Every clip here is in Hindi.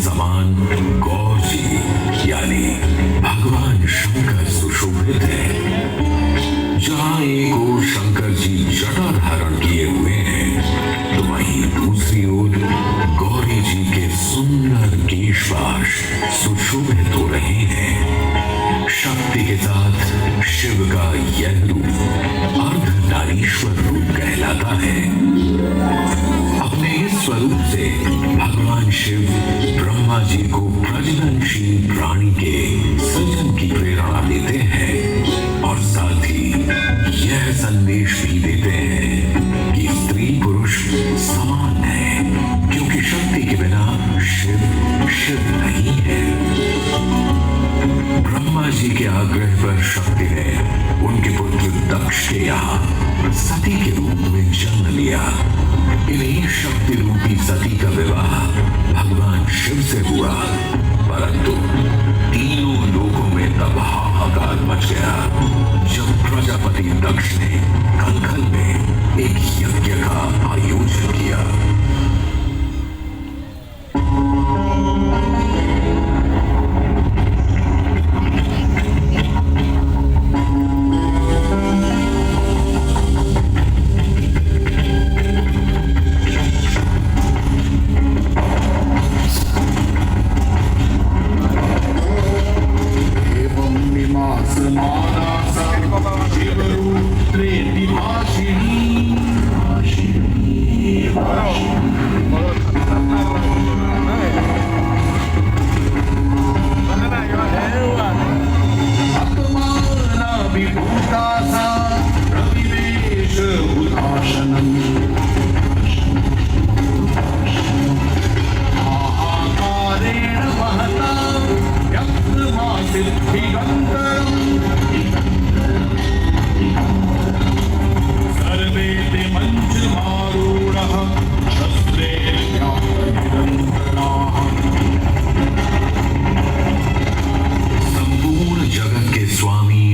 समान गौर जी यानी भगवान शंकर सुशोभित है। जहां एक ओर शंकर जी जटा धारण किए हुए हैं तो वहीं दूसरी ओर गौरी जी के सुंदर केशपाश सुशोभित हो रहे हैं। शक्ति के साथ शिव का यह रूप अर्धनारीश्वर रूप कहलाता है। अपने इस स्वरूप से भगवान शिव ब्रह्मा जी को प्रजननशील प्राणी के सृजन की प्रेरणा देते हैं और साथ ही यह संदेश भी देते हैं कि स्त्री पुरुष समान है, क्योंकि शक्ति के बिना शिव शिव नहीं है। ब्रह्मा जी के आग्रह पर शक्ति ने उनके पुत्र दक्ष के यहाँ सती के रूप में जन्म लिया। इन्हीं शक्ति रूपी सती का विवाह भगवान शिव से हुआ, परंतु तीनों लोकों में तब हाहाकार मच गया जब प्रजापति दक्ष ने कलकल में एक यज्ञ का आयोजन किया।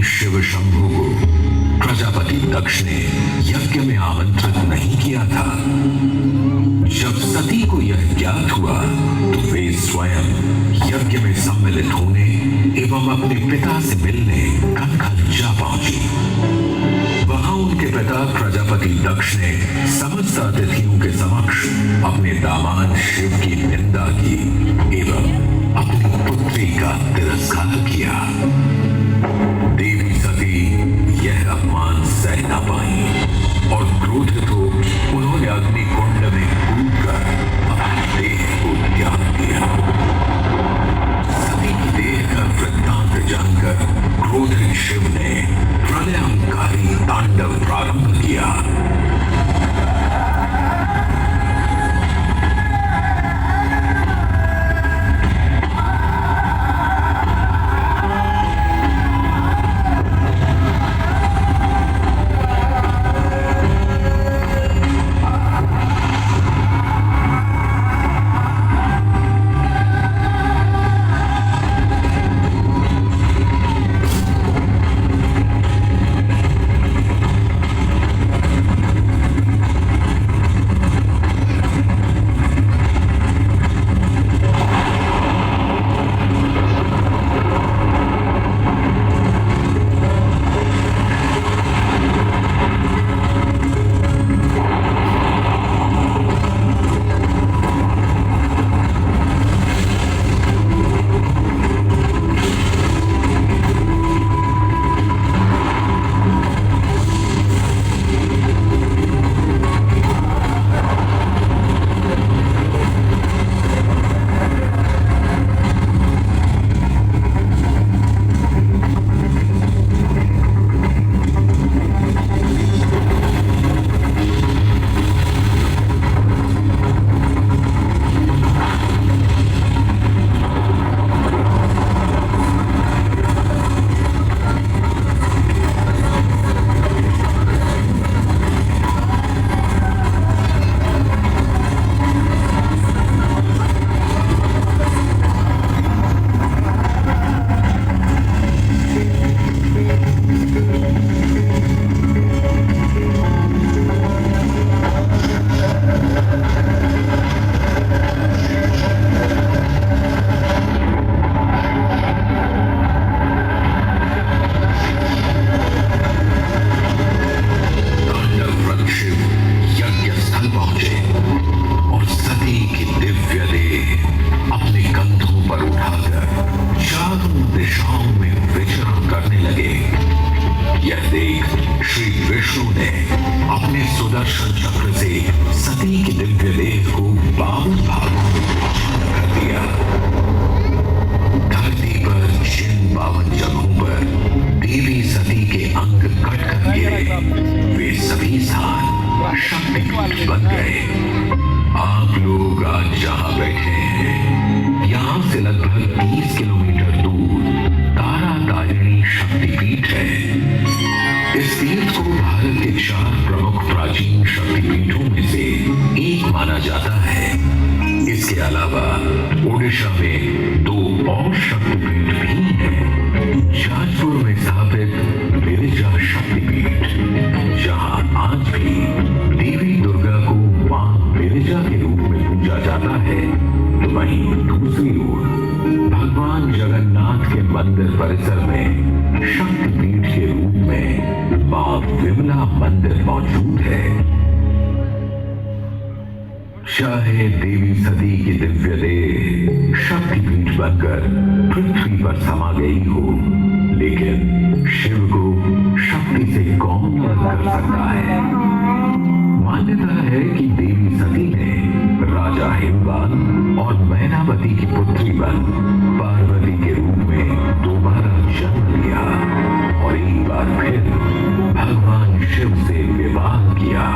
शिव शंभु को प्रजापति दक्ष ने यज्ञ में आमंत्रित नहीं किया था। जब सती को यह ज्ञात हुआ तो वे स्वयं यज्ञ में सम्मिलित होने एवं अपने पिता से मिलने कनखल जा पहुंची। वहां उनके पिता प्रजापति दक्ष ने समस्त अतिथियों के समक्ष अपने दामाद शिव की निंदा की एवं अपनी पुत्री का तिरस्कार किया। देवी सती यह अपमान सह न पाई और क्रोधित हो उन्होंने अग्नि कुंड में कूदकर अपनी देह को त्याग दिया। सती की देह का वृत्तांत जानकर क्रोधित शिव ने प्रलयंकारी तांडव प्रारंभ किया। की दिव्य देह अपने कंधों पर उठाकर चारों दिशाओं में विचरण करने लगे। यह देख श्री विष्णु ने अपने सुदर्शन चक्र से सती की दिव्य देह को 52 भागों में कर दिया। धरती पर जिन 52 जगहों पर देवी सती के अंग कटकर गिरे, वे सभी स्थान शक्तिपीठ बन गए। आप लोग आज जहां बैठे हैं, यहां से लगभग 30 किलोमीटर दूर तारा तारिणी शक्तिपीठ है। इस तीर्थ को भारत के 4 प्रमुख प्राचीन शक्तिपीठों में से एक माना जाता है। इसके अलावा ओडिशा में 2 और शक्तिपीठ भी हैं। जाजपुर में स्थापित गिरिजा शक्तिपीठ, जहां आज भी देवी दुर्गा को मां गिरिजा के रूप में पूजा जाता है, तो वहीं दूसरी ओर भगवान जगन्नाथ के मंदिर परिसर में शक्तिपीठ के रूप में मां विमला मंदिर मौजूद है। चाहे देवी सती की दिव्य देह शक्तिपीठ बनकर पृथ्वी पर समा गई हो, लेकिन शिव को शक्ति से कौन अलग कर सकता है। मान्यता है कि देवी सती ने राजा हिमवान और मैनावती की पुत्री बन पार्वती के रूप में दोबारा जन्म लिया और एक बार फिर भगवान शिव से विवाह किया।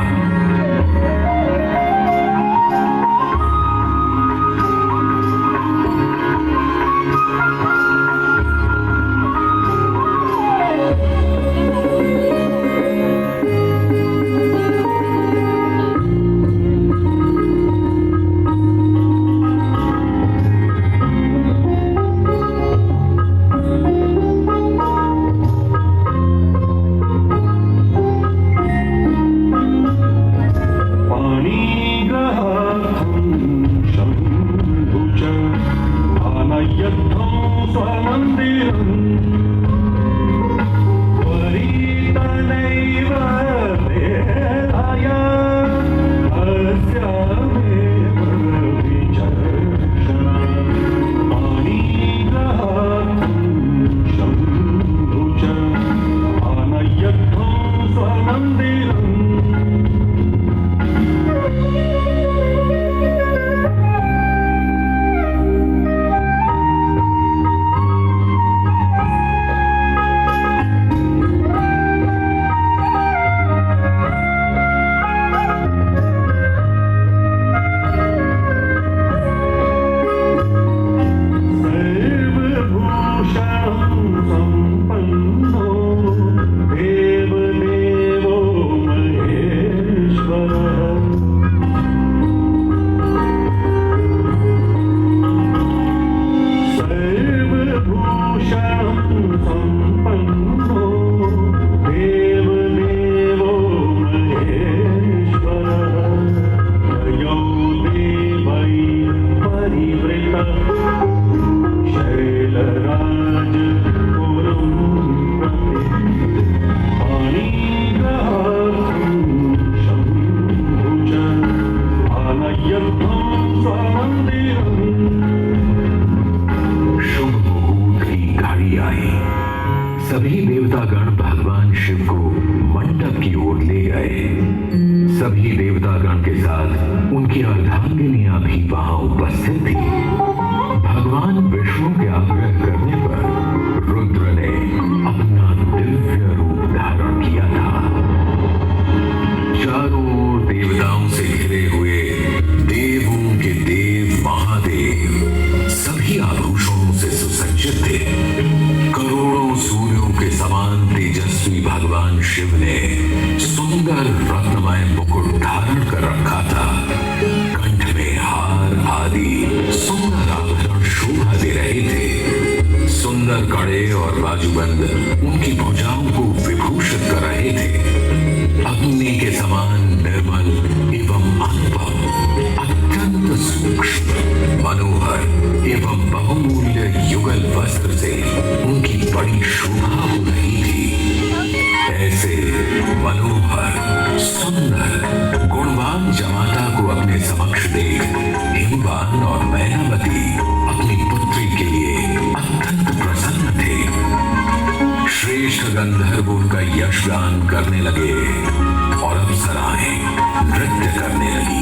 सभी देवतागण भगवान शिव को मंडप की ओर ले गए। सभी देवतागण के साथ उनकी अर्धांगिनियां भी वहां उपस्थित थी। भगवान विष्णु के आग्रह करने पर रुद्र ने अपना दिव्य रूप धारण किया था। चारों ओर देवताओं से घिरे हुए देवों के देव महादेव सभी आभूषणों से सुसज्जित थे। करोड़ों सूर्यों के समान तेजस्वी भगवान शिव ने सुंदर रत्नमय मुकुट धारण कर रखा था। कंठ में हार आदि सुंदर आभूषण शोभा दे रहे थे। सुंदर कड़े और बाजूबंद उनकी भुजाओं को विभूषित कर रहे थे। अग्नि के समान निर्मल एवं अनुपम, अत्यंत सूक्ष्म, मनोहर एवं बहुमूल्य युगल वस्त्र से उनकी बड़ी शोभा हो रही थी। ऐसे मनोहर, सुंदर, गुणवान जमाता को अपने अपने समक्ष देख हिमवान और मैनावती अपनी पुत्री के लिए अत्यंत प्रसन्न थे। श्रेष्ठ गंधर्व उनका यशगान करने लगे और अप्सराएं नृत्य करने लगी।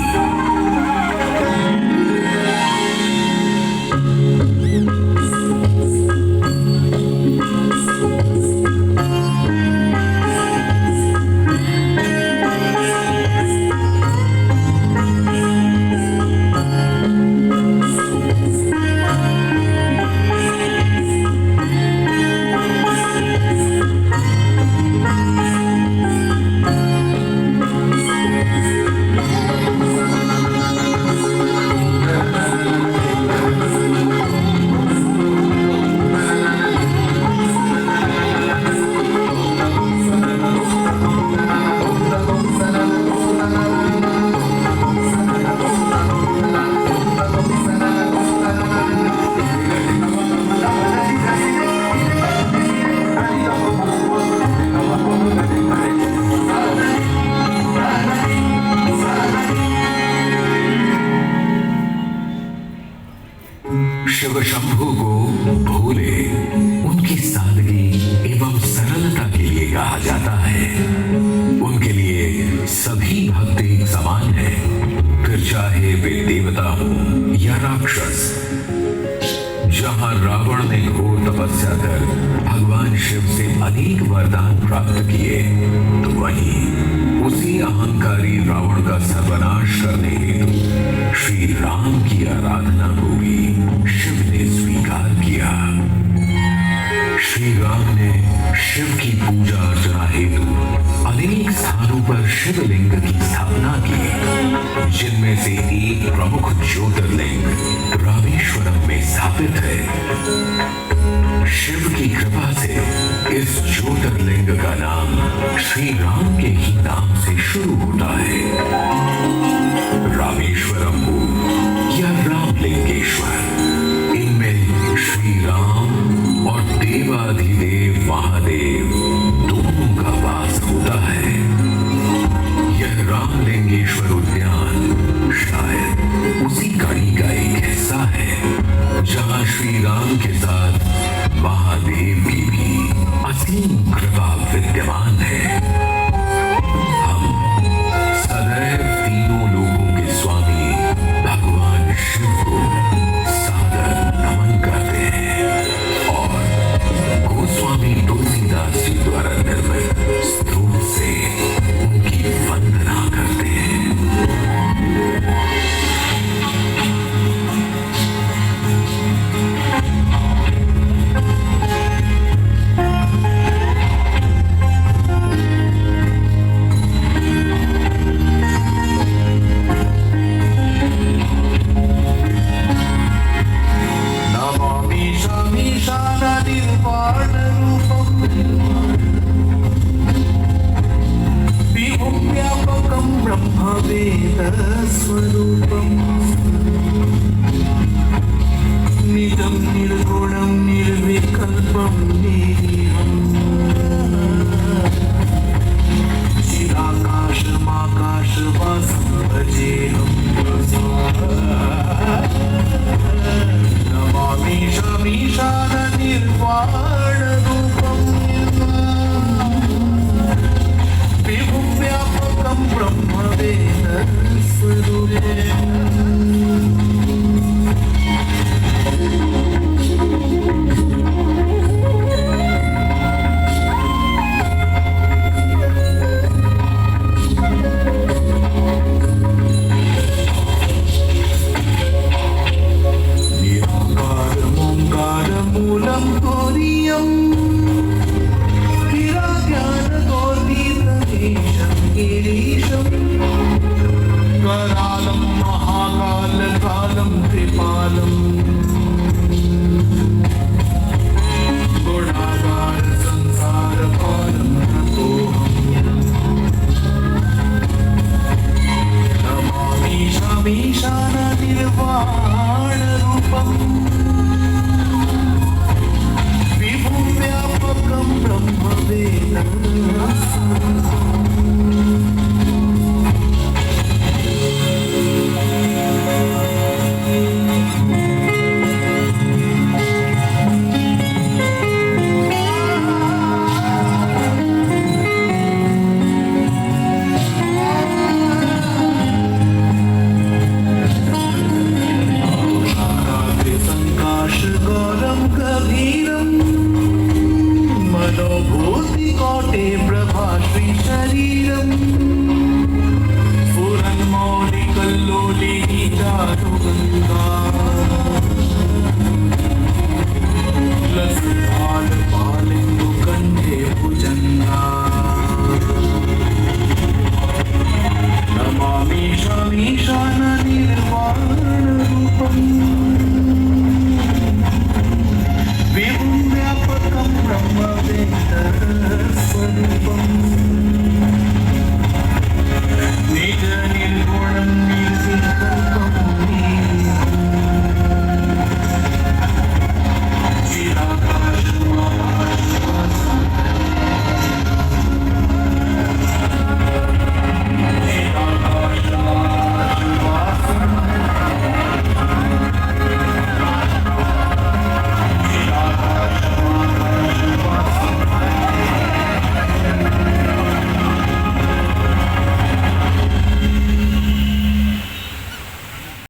शिव शंभु को भोले उनकी सादगी एवं सरलता के लिए कहा जाता है। उनके लिए सभी भक्त एक समान है, फिर चाहे वे देवता हो या राक्षस। जहां रावण ने घोर तपस्या कर भगवान शिव से अनेक वरदान प्राप्त किए, तो वहीं उसी अहंकारी रावण का सर्वनाश करने हेतु श्री राम की आराधना को भी शिव ने स्वीकार किया। श्री राम ने शिव की पूजा अर्चना हेतु अनेक स्थानों पर शिवलिंग की स्थापना की, जिनमें से एक प्रमुख ज्योतिर्लिंग रामेश्वरम में स्थापित है। शिव की कृपा से इस ज्योतिर्लिंग का नाम श्री राम के ही नाम से शुरू होता है। रामेश्वरम हो या रामलिंगेश्वर, इनमें श्री राम और देवाधिदेव महादेव दोनों का वास होता है। यह रामलिंगेश्वर उद्यान शायद उसी कड़ी का एक हिस्सा है, जहां श्री राम के साथ महादेव की भी असीम कृपा विद्यमान है। हम सदैव तीनों लोगों के स्वामी भगवान शिव को सादर नमन करते हैं और गोस्वामी तुलसीदास जी द्वारा निर्मित स्तोत्र से उनकी वंदना करते हैं। निजं निर्गुणं निर्विकल्पं निरीहं चिदाकाशमाकाशवासं भजेऽहं नमामि शमीशाननिर्वाणरूपं विभुं व्यापकं ब्रह्मवेदस्वरूपम्। मूलं गौरीयं गिराज्ञानगौरीतमीशं गिरीशं करालं महाकालकालं कृपालं गुणागार संसारपालं नतोऽहं नमामि शमीशाननिर्वाणम्।